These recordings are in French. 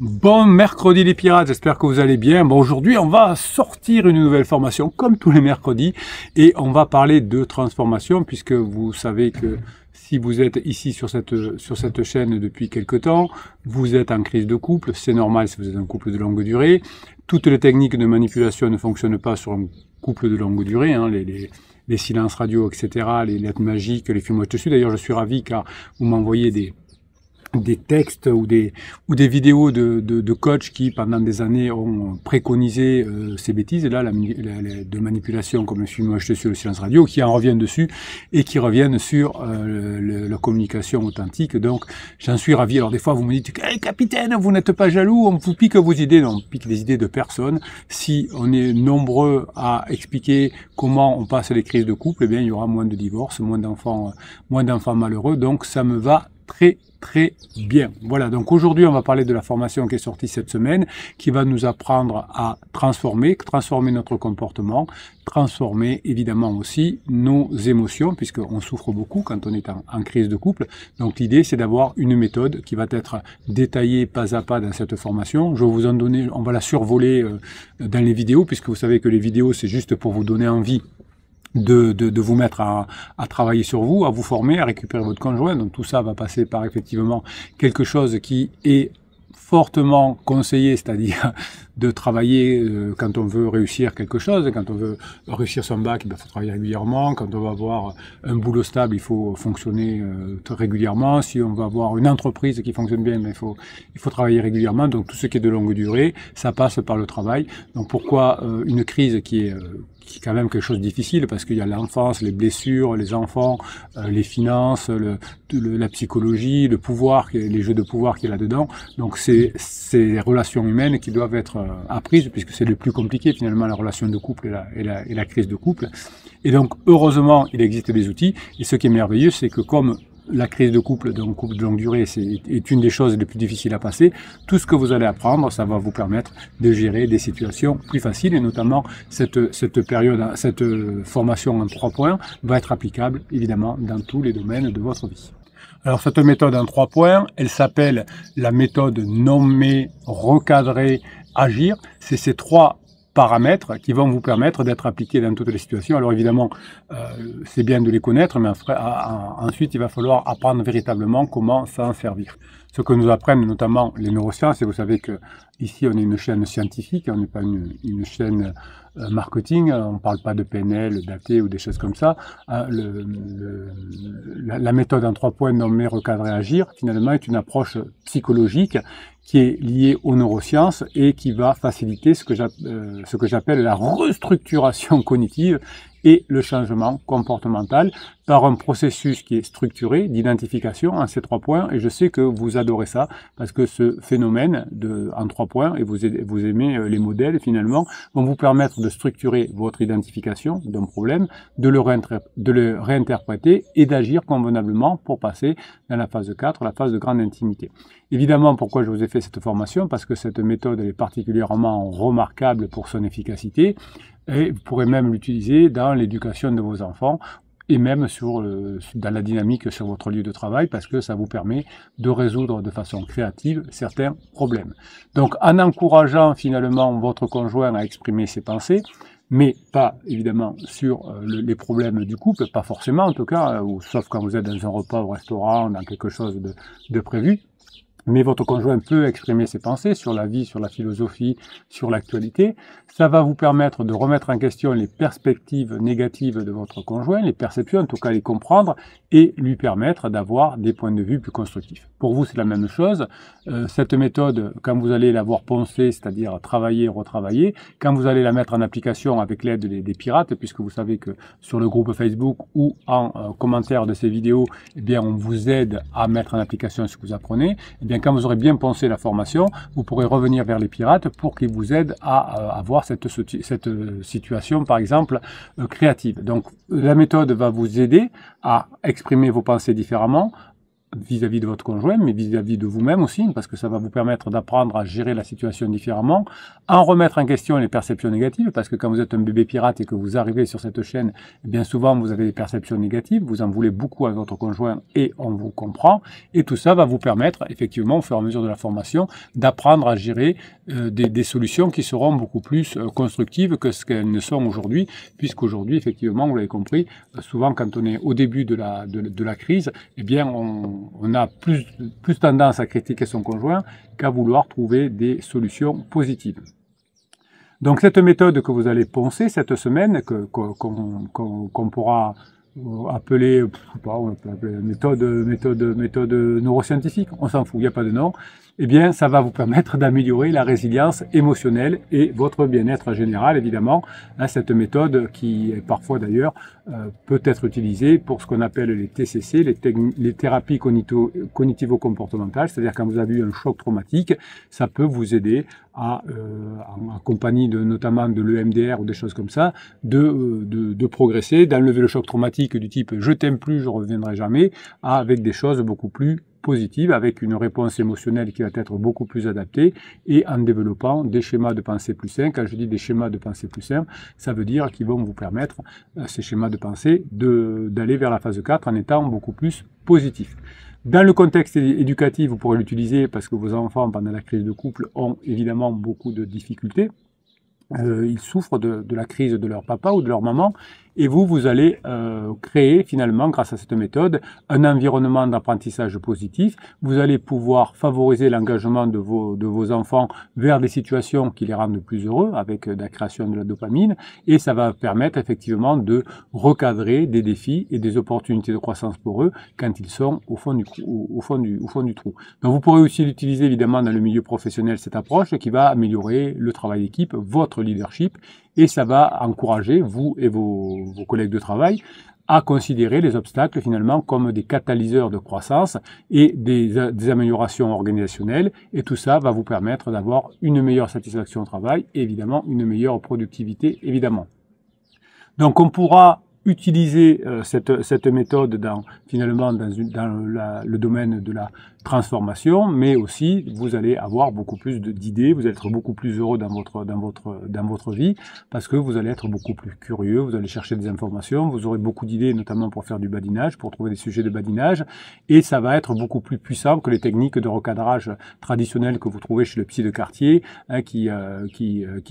Bon mercredi les pirates, j'espère que vous allez bien. Bon, aujourd'hui, on va sortir une nouvelle formation comme tous les mercredis et on va parler de transformation puisque vous savez que si vous êtes ici sur cette chaîne depuis quelque temps, vous êtes en crise de couple, c'est normal si vous êtes un couple de longue durée. Toutes les techniques de manipulation ne fonctionnent pas sur un couple de longue durée, hein, les silences radio, etc., les lettres magiques, les films dessus. D'ailleurs, je suis ravi car vous m'envoyez des textes ou des vidéos de coachs qui, pendant des années, ont préconisé ces bêtises-là, de manipulation comme le film acheté sur le silence radio, qui en reviennent dessus et qui reviennent sur la communication authentique. Donc, j'en suis ravi. Alors, des fois, vous me dites, hey, capitaine, vous n'êtes pas jaloux, on vous pique vos idées. Non, on pique des idées de personne. Si on est nombreux à expliquer comment on passe les crises de couple, eh bien, il y aura moins de divorces, moins d'enfants malheureux. Donc, ça me va très bien. Voilà, donc aujourd'hui on va parler de la formation qui est sortie cette semaine, qui va nous apprendre à transformer notre comportement, transformer évidemment aussi nos émotions, puisqu'on souffre beaucoup quand on est en crise de couple. Donc l'idée c'est d'avoir une méthode qui va être détaillée pas à pas dans cette formation. Je vais vous en donner, on va la survoler dans les vidéos, puisque vous savez que les vidéos c'est juste pour vous donner envie de vous mettre à travailler sur vous, à vous former, à récupérer votre conjoint. Donc tout ça va passer par effectivement quelque chose qui est fortement conseillé, c'est-à-dire de travailler quand on veut réussir quelque chose. Quand on veut réussir son bac, il faut travailler régulièrement. Quand on veut avoir un boulot stable, il faut fonctionner régulièrement. Si on veut avoir une entreprise qui fonctionne bien, il faut travailler régulièrement. Donc tout ce qui est de longue durée, ça passe par le travail. Donc pourquoi une crise qui est quand même quelque chose de difficile, parce qu'il y a l'enfance, les blessures, les enfants, les finances, la psychologie, le pouvoir, les jeux de pouvoir qu'il y a là-dedans. Donc c'est les relations humaines qui doivent être apprises, puisque c'est le plus compliqué finalement, la relation de couple et la crise de couple. Et donc heureusement, il existe des outils, et ce qui est merveilleux, c'est que comme la crise de couple, d'un couple de longue durée, est une des choses les plus difficiles à passer. Tout ce que vous allez apprendre, ça va vous permettre de gérer des situations plus faciles, et notamment cette formation en 3 points va être applicable évidemment dans tous les domaines de votre vie. Alors cette méthode en 3 points, elle s'appelle la méthode nommer, recadrer, agir. C'est ces 3 paramètres qui vont vous permettre d'être appliqués dans toutes les situations. Alors évidemment, c'est bien de les connaître, mais ensuite il va falloir apprendre véritablement comment s'en servir. Ce que nous apprennent notamment les neurosciences, et vous savez que ici on est une chaîne scientifique, on n'est pas une chaîne marketing, on ne parle pas de PNL, d'AT ou des choses comme ça. La méthode en 3 points, nommer, recadrer, agir, finalement est une approche psychologique qui est liée aux neurosciences et qui va faciliter ce que j'appelle la restructuration cognitive et le changement comportemental par un processus qui est structuré d'identification en ces 3 points. Et je sais que vous adorez ça, parce que ce phénomène en 3 points, et vous aimez les modèles finalement, vont vous permettre de structurer votre identification d'un problème, de le réinterpréter et d'agir convenablement pour passer dans la phase 4, la phase de grande intimité. Évidemment, pourquoi je vous ai fait cette formation? Parce que cette méthode elle est particulièrement remarquable pour son efficacité, et vous pourrez même l'utiliser dans l'éducation de vos enfants et même dans la dynamique sur votre lieu de travail, parce que ça vous permet de résoudre de façon créative certains problèmes. Donc en encourageant finalement votre conjoint à exprimer ses pensées, mais pas évidemment sur les problèmes du couple, pas forcément en tout cas, sauf quand vous êtes dans un repas au restaurant, dans quelque chose de prévu. Mais votre conjoint peut exprimer ses pensées sur la vie, sur la philosophie, sur l'actualité. Ça va vous permettre de remettre en question les perspectives négatives de votre conjoint, les perceptions, en tout cas les comprendre, et lui permettre d'avoir des points de vue plus constructifs. Pour vous, c'est la même chose. Cette méthode, quand vous allez l'avoir poncée, c'est-à-dire travailler, retravailler, quand vous allez la mettre en application avec l'aide des pirates, puisque vous savez que sur le groupe Facebook ou en commentaire de ces vidéos, eh bien, on vous aide à mettre en application ce que vous apprenez, eh bien, quand vous aurez bien pensé la formation, vous pourrez revenir vers les pirates pour qu'ils vous aident à avoir cette situation, par exemple, créative. Donc, la méthode va vous aider à exprimer vos pensées différemment, vis-à-vis de votre conjoint, mais vis-à-vis de vous-même aussi, parce que ça va vous permettre d'apprendre à gérer la situation différemment, en remettre en question les perceptions négatives, parce que quand vous êtes un bébé pirate et que vous arrivez sur cette chaîne, bien souvent vous avez des perceptions négatives, vous en voulez beaucoup à votre conjoint et on vous comprend, et tout ça va vous permettre, effectivement, au fur et à mesure de la formation, d'apprendre à gérer des solutions qui seront beaucoup plus constructives que ce qu'elles ne sont aujourd'hui, puisqu'aujourd'hui, effectivement, vous l'avez compris, souvent quand on est au début de la crise, eh bien, on a plus tendance à critiquer son conjoint qu'à vouloir trouver des solutions positives. Donc cette méthode que vous allez poncer cette semaine, qu'on pourra appeler, on peut appeler méthode neuroscientifique, on s'en fout, il n'y a pas de nom, eh bien, ça va vous permettre d'améliorer la résilience émotionnelle et votre bien-être général, évidemment. Hein, cette méthode qui, parfois d'ailleurs, peut être utilisée pour ce qu'on appelle les TCC, les thérapies cognitivo-comportementales, c'est-à-dire quand vous avez eu un choc traumatique, ça peut vous aider en compagnie notamment de l'EMDR ou des choses comme ça, de progresser, d'enlever le choc traumatique du type « je t'aime plus, je reviendrai jamais » avec des choses beaucoup plus positive, avec une réponse émotionnelle qui va être beaucoup plus adaptée et en développant des schémas de pensée plus sains. Quand je dis des schémas de pensée plus sains, ça veut dire qu'ils vont vous permettre, ces schémas de pensée, d'aller vers la phase 4 en étant beaucoup plus positif. Dans le contexte éducatif, vous pourrez l'utiliser parce que vos enfants, pendant la crise de couple, ont évidemment beaucoup de difficultés. Ils souffrent de la crise de leur papa ou de leur maman, et vous allez créer finalement, grâce à cette méthode, un environnement d'apprentissage positif. Vous allez pouvoir favoriser l'engagement de vos enfants vers des situations qui les rendent plus heureux, avec la création de la dopamine, et ça va permettre effectivement de recadrer des défis et des opportunités de croissance pour eux quand ils sont au fond du trou. Donc vous pourrez aussi l'utiliser évidemment dans le milieu professionnel, cette approche qui va améliorer le travail d'équipe, votre leadership, et ça va encourager vous et vos collègues de travail à considérer les obstacles finalement comme des catalyseurs de croissance et des améliorations organisationnelles, et tout ça va vous permettre d'avoir une meilleure satisfaction au travail et évidemment une meilleure productivité évidemment. Donc on pourra utiliser cette méthode finalement dans le domaine de la transformation, mais aussi vous allez avoir beaucoup plus d'idées, vous allez être beaucoup plus heureux dans votre vie, parce que vous allez être beaucoup plus curieux, vous allez chercher des informations, vous aurez beaucoup d'idées, notamment pour faire du badinage, pour trouver des sujets de badinage, et ça va être beaucoup plus puissant que les techniques de recadrage traditionnelles que vous trouvez chez le psy de quartier, hein, qui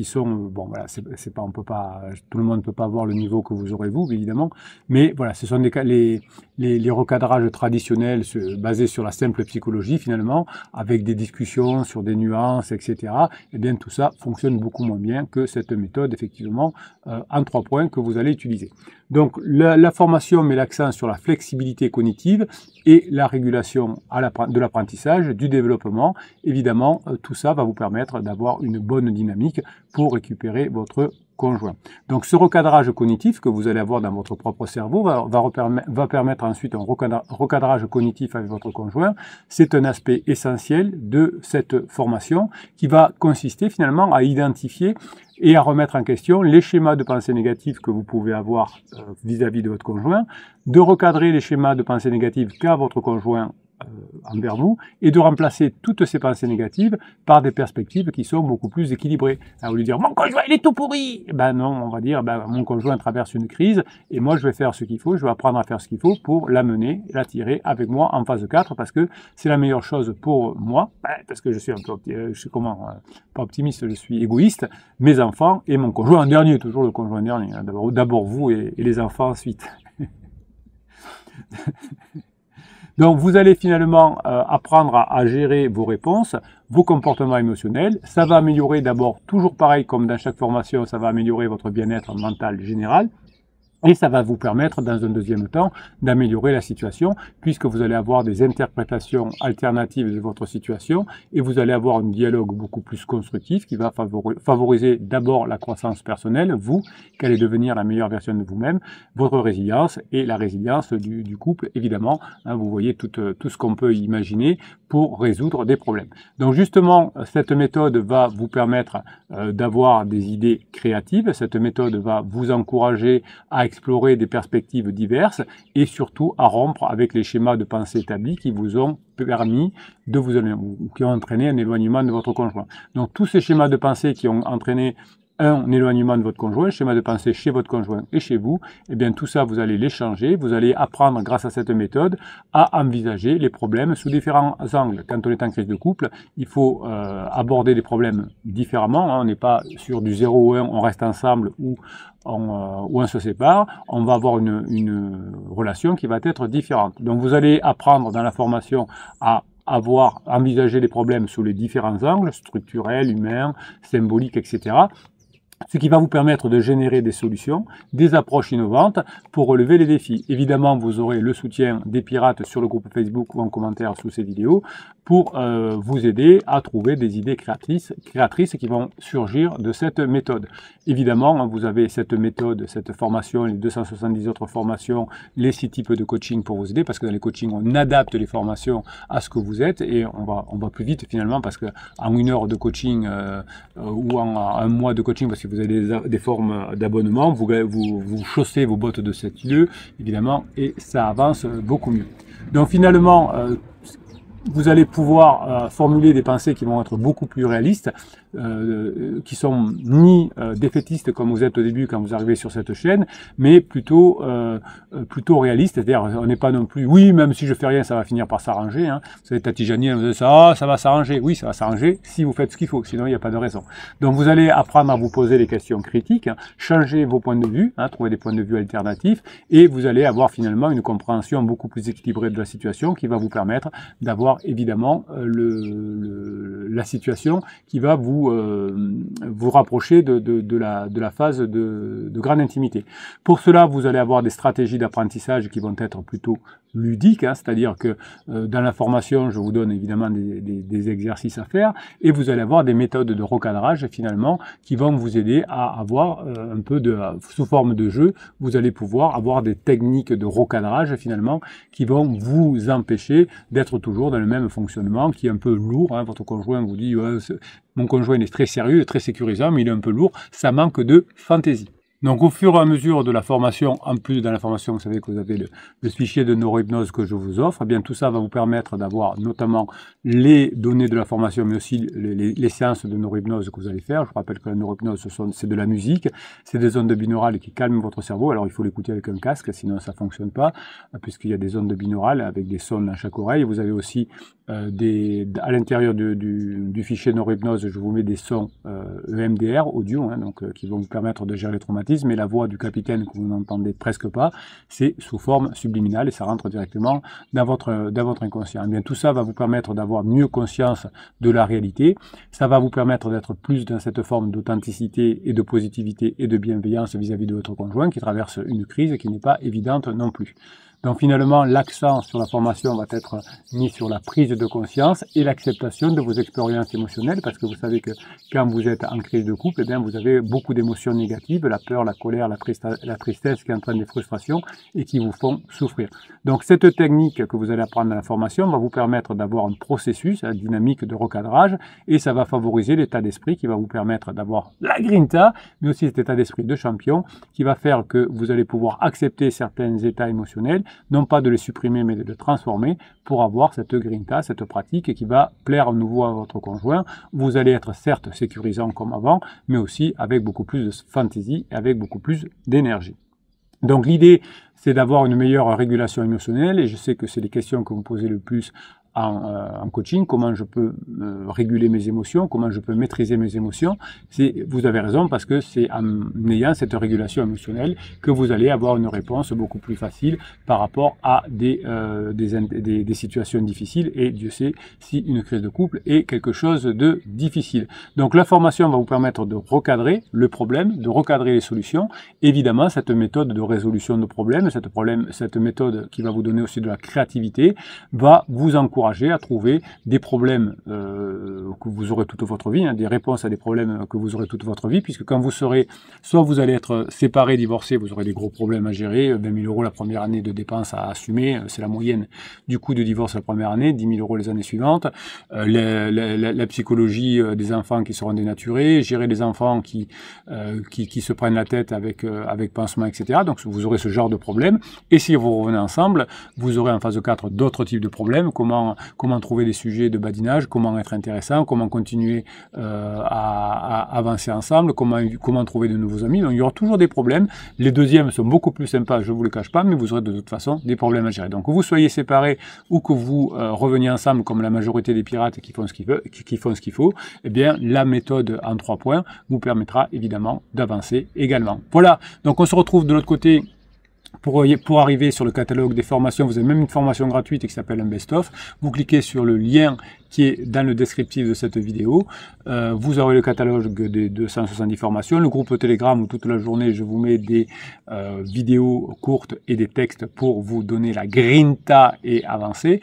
sont, bon voilà, c'est pas, on peut pas, tout le monde ne peut pas avoir le niveau que vous aurez vous, évidemment, mais voilà, ce sont les recadrages traditionnels basés sur la simple psychologie finalement, avec des discussions sur des nuances, etc. Et bien tout ça fonctionne beaucoup moins bien que cette méthode, effectivement, en 3 points que vous allez utiliser. Donc la formation met l'accent sur la flexibilité cognitive et la régulation de l'apprentissage, du développement. Évidemment, tout ça va vous permettre d'avoir une bonne dynamique pour récupérer votre conjoint. Donc ce recadrage cognitif que vous allez avoir dans votre propre cerveau va permettre ensuite un recadrage cognitif avec votre conjoint. C'est un aspect essentiel de cette formation qui va consister finalement à identifier et à remettre en question les schémas de pensée négatifs que vous pouvez avoir vis-à-vis de votre conjoint, de recadrer les schémas de pensée négatifs qu'a votre conjoint envers vous, et de remplacer toutes ces pensées négatives par des perspectives qui sont beaucoup plus équilibrées. Au lieu de dire « mon conjoint il est tout pourri », ben non, on va dire « mon conjoint traverse une crise et moi je vais faire ce qu'il faut, je vais apprendre à faire ce qu'il faut pour l'amener, l'attirer avec moi en phase 4 parce que c'est la meilleure chose pour moi, parce que je suis un peu, pas optimiste, je suis égoïste, mes enfants et mon conjoint en dernier, toujours le conjoint dernier, hein, d'abord vous et les enfants ensuite. » Donc vous allez finalement apprendre à gérer vos réponses, vos comportements émotionnels. Ça va améliorer d'abord, toujours pareil comme dans chaque formation, ça va améliorer votre bien-être mental général. Et ça va vous permettre, dans un deuxième temps, d'améliorer la situation, puisque vous allez avoir des interprétations alternatives de votre situation, et vous allez avoir un dialogue beaucoup plus constructif qui va favoriser d'abord la croissance personnelle, vous, qui allez devenir la meilleure version de vous-même, votre résilience et la résilience du couple, évidemment. Hein, vous voyez tout ce qu'on peut imaginer pour résoudre des problèmes. Donc justement, cette méthode va vous permettre d'avoir des idées créatives, cette méthode va vous encourager à explorer des perspectives diverses et surtout à rompre avec les schémas de pensée établis qui vous ont permis de vous ou qui ont entraîné un éloignement de votre conjoint. Donc tous ces schémas de pensée qui ont entraîné un éloignement de votre conjoint, schéma de pensée chez votre conjoint et chez vous, eh bien tout ça, vous allez les changer, vous allez apprendre grâce à cette méthode à envisager les problèmes sous différents angles. Quand on est en crise de couple, il faut aborder les problèmes différemment, hein. On n'est pas sur du 0 ou 1, on reste ensemble ou on se sépare, on va avoir une relation qui va être différente. Donc vous allez apprendre dans la formation à envisager les problèmes sous les différents angles, structurels, humains, symboliques, etc., ce qui va vous permettre de générer des solutions, des approches innovantes pour relever les défis. Évidemment, vous aurez le soutien des pirates sur le groupe Facebook ou en commentaire sous ces vidéos pour vous aider à trouver des idées créatrices qui vont surgir de cette méthode. Évidemment, vous avez cette méthode, cette formation, les 270 autres formations, les 6 types de coaching pour vous aider, parce que dans les coachings, on adapte les formations à ce que vous êtes et on va plus vite finalement, parce que en 1 heure de coaching ou en 1 mois de coaching, parce que vous avez des formes d'abonnement, vous chaussez vos bottes de 7 lieux, évidemment, et ça avance beaucoup mieux. Donc finalement, vous allez pouvoir formuler des pensées qui vont être beaucoup plus réalistes, qui sont ni défaitistes comme vous êtes au début quand vous arrivez sur cette chaîne, mais plutôt réalistes, c'est-à-dire on n'est pas non plus, oui, même si je fais rien, ça va finir par s'arranger. Hein. Vous savez, Tati Jani, elle vous dit ça va s'arranger. Oui, ça va s'arranger si vous faites ce qu'il faut, sinon il n'y a pas de raison. Donc vous allez apprendre à vous poser les questions critiques, hein, changer vos points de vue, hein, trouver des points de vue alternatifs, et vous allez avoir finalement une compréhension beaucoup plus équilibrée de la situation qui va vous permettre d'avoir évidemment la situation qui va vous rapprocher de la phase de grande intimité. Pour cela, vous allez avoir des stratégies d'apprentissage qui vont être plutôt ludiques, hein, c'est-à-dire que dans la formation, je vous donne évidemment des exercices à faire, et vous allez avoir des méthodes de recadrage finalement qui vont vous aider à avoir un peu sous forme de jeu, vous allez pouvoir avoir des techniques de recadrage finalement qui vont vous empêcher d'être toujours dans le même fonctionnement qui est un peu lourd, hein. Votre conjoint vous dit ouais, mon conjoint est très sérieux, très sécurisant, mais il est un peu lourd, ça manque de fantaisie. Donc au fur et à mesure de la formation, en plus dans la formation, vous savez que vous avez le fichier de neurohypnose que je vous offre, eh bien tout ça va vous permettre d'avoir notamment les données de la formation, mais aussi les séances de neurohypnose que vous allez faire. Je vous rappelle que la neurohypnose, c'est de la musique, c'est des ondes binaurales qui calment votre cerveau. Alors il faut l'écouter avec un casque, sinon ça fonctionne pas, puisqu'il y a des ondes binaurales avec des sons dans chaque oreille. Vous avez aussi à l'intérieur du fichier neurohypnose, je vous mets des sons EMDR, audio, hein, donc qui vont vous permettre de gérer les traumatismes, mais la voix du capitaine que vous n'entendez presque pas, c'est sous forme subliminale et ça rentre directement dans votre inconscient. Et bien, tout ça va vous permettre d'avoir mieux conscience de la réalité, ça va vous permettre d'être plus dans cette forme d'authenticité et de positivité et de bienveillance vis-à-vis de votre conjoint qui traverse une crise qui n'est pas évidente non plus. Donc finalement, l'accent sur la formation va être mis sur la prise de conscience et l'acceptation de vos expériences émotionnelles, parce que vous savez que quand vous êtes en crise de couple, eh bien, vous avez beaucoup d'émotions négatives, la peur, la colère, la tristesse qui entraînent des frustrations et qui vous font souffrir. Donc cette technique que vous allez apprendre dans la formation va vous permettre d'avoir un processus, une dynamique de recadrage, et ça va favoriser l'état d'esprit qui va vous permettre d'avoir la grinta, mais aussi cet état d'esprit de champion qui va faire que vous allez pouvoir accepter certains états émotionnels, non pas de les supprimer, mais de les transformer pour avoir cette grinta, cette pratique qui va plaire à nouveau à votre conjoint. Vous allez être certes sécurisant comme avant, mais aussi avec beaucoup plus de fantaisie et avec beaucoup plus d'énergie. Donc l'idée, c'est d'avoir une meilleure régulation émotionnelle, et je sais que c'est les questions que vous posez le plus en coaching, comment je peux réguler mes émotions, comment je peux maîtriser mes émotions. Vous avez raison, parce que c'est en ayant cette régulation émotionnelle que vous allez avoir une réponse beaucoup plus facile par rapport à des situations difficiles, et Dieu sait si une crise de couple est quelque chose de difficile. Donc la formation va vous permettre de recadrer le problème, de recadrer les solutions. Évidemment, cette méthode de résolution de problèmes, cette méthode qui va vous donner aussi de la créativité, va vous encourager à trouver des problèmes que que vous aurez toute votre vie, hein, des réponses à des problèmes que vous aurez toute votre vie, puisque quand vous serez, soit vous allez être séparé, divorcé, vous aurez des gros problèmes à gérer, 20 000 € la première année de dépenses à assumer, c'est la moyenne du coût de divorce la première année, 10 000 € les années suivantes, la psychologie des enfants qui seront dénaturés, gérer des enfants qui se prennent la tête avec pansement, etc. Donc vous aurez ce genre de problème. Et si vous revenez ensemble, vous aurez en phase 4 d'autres types de problèmes. Comment trouver des sujets de badinage, comment être intéressant, comment continuer à avancer ensemble, comment trouver de nouveaux amis. Donc il y aura toujours des problèmes. Les deuxièmes sont beaucoup plus sympas, je ne vous le cache pas, mais vous aurez de toute façon des problèmes à gérer. Donc que vous soyez séparés ou que vous reveniez ensemble comme la majorité des pirates qui font ce qu'il faut, eh bien la méthode en 3 points vous permettra évidemment d'avancer également. Voilà, donc on se retrouve de l'autre côté. Pour arriver sur le catalogue des formations, vous avez même une formation gratuite qui s'appelle un best-of. Vous cliquez sur le lien qui est dans le descriptif de cette vidéo. Vous aurez le catalogue des 270 formations, le groupe Telegram où toute la journée je vous mets des vidéos courtes et des textes pour vous donner la grinta et avancer.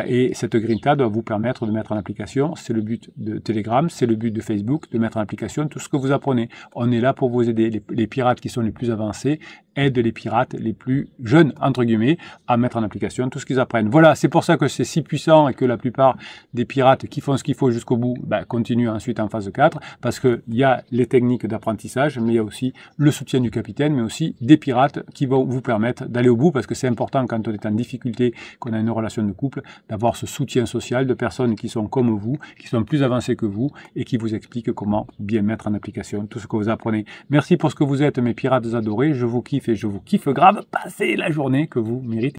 Et cette grinta doit vous permettre de mettre en application, c'est le but de Telegram, c'est le but de Facebook, de mettre en application tout ce que vous apprenez. On est là pour vous aider. Les pirates qui sont les plus avancés aident les pirates les plus jeunes, entre guillemets, à mettre en application tout ce qu'ils apprennent. Voilà, c'est pour ça que c'est si puissant et que la plupart des pirates qui font ce qu'il faut jusqu'au bout, continuent ensuite en phase 4, parce qu'il y a les techniques d'apprentissage, mais il y a aussi le soutien du capitaine, mais aussi des pirates qui vont vous permettre d'aller au bout, parce que c'est important quand on est en difficulté, qu'on a une relation de couple, d'avoir ce soutien social de personnes qui sont comme vous, qui sont plus avancées que vous, et qui vous expliquent comment bien mettre en application tout ce que vous apprenez. Merci pour ce que vous êtes, mes pirates adorés, je vous kiffe et je vous kiffe grave, passez la journée que vous méritez.